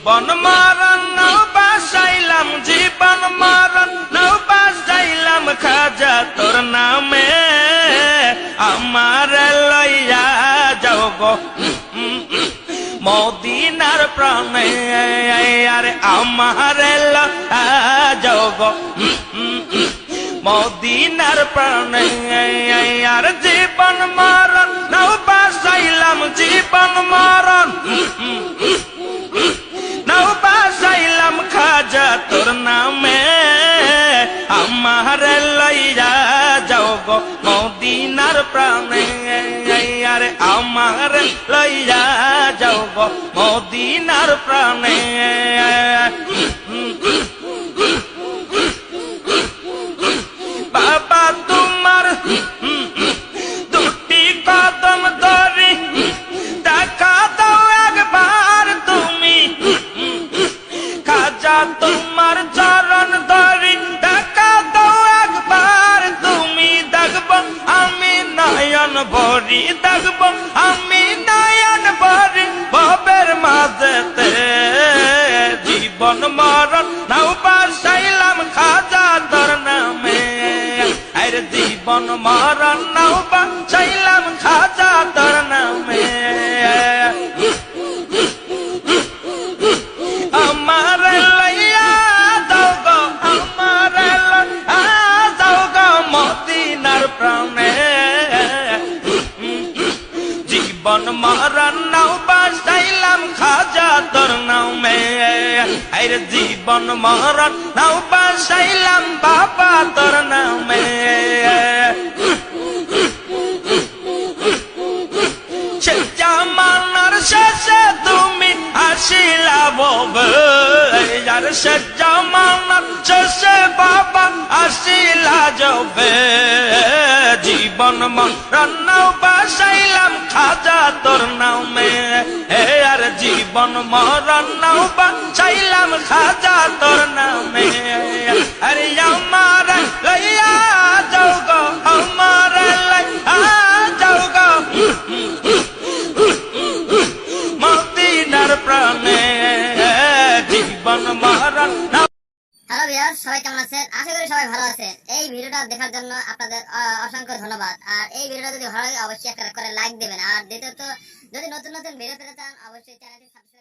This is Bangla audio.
জীবন মরণ নাও বাসাইলাম, জীবন মরণ নাও বাসাইলাম খাজা তোর নামে, আমার লইয়া যাও গো মদিনার প্রাণে, আরে আমার লইয়া যাও গো মদিনার প্রাণে, আর জীবন মরণ নাও বাসাইলাম, জীবন মরণ নাও বাসাইলাম খাজা তোর নামে, আমার লইয়া যাও গো মদিনার প্রাণে, আরে আমার লইয়া যাও গো মদিনার প্রাণে। বাবা তোমার দুটি কদম ধরি দেখা দাও একবার তুমি, খাজা তোমার চরণ ধরি দেখা দাও একবার তুমি, দেখব আমি নয়ন ভরি, দেখব আমি নয়ন ভরি ভবের মাঝেতে, জীবন মরণ নাও বাসাইলাম খাজা তোর নামে, আরে জীবন মরণ নাও বাসাইলাম খাজা তোর নামে, আমার লইয়া যাও গো, আমার লইয়া যাও গো মদিনার প্রাণে, জীবন মরণ নাও বাসাইলাম খাজা তোর নামে, আরে জীবন মরণ নাও বাসাইলাম বাবা তোর নামে। সে জামানার শেষে তুমি আসিলা ববে, আর সে জামানার শেষে বাবা আসিলা যাবে, জীবন মরণ নাও বাসাইলাম খাজা তোর নামে, আর জীবন মরণ নাও বাসাইলাম খাজা তোর নামে, আরে আমার লইয়া যাও গো, আমার লইয়া যাও গো মদিনার প্রাণে, জীবন মরণ। হ্যালো ভিউয়ার্স, সবাই কেমন আছেন? আশা করি সবাই ভালো আছেন। এই ভিডিওটা দেখার জন্য আপনাদের অসংখ্য ধন্যবাদ। আর এই ভিডিওটা যদি ভালো লাগে অবশ্যই একটা করে লাইক দেবেন, আর দ্বিতীয়ত যদি নতুন নতুন ভিডিও পেতে চান অবশ্যই চ্যানেলটি সাবস্ক্রাইব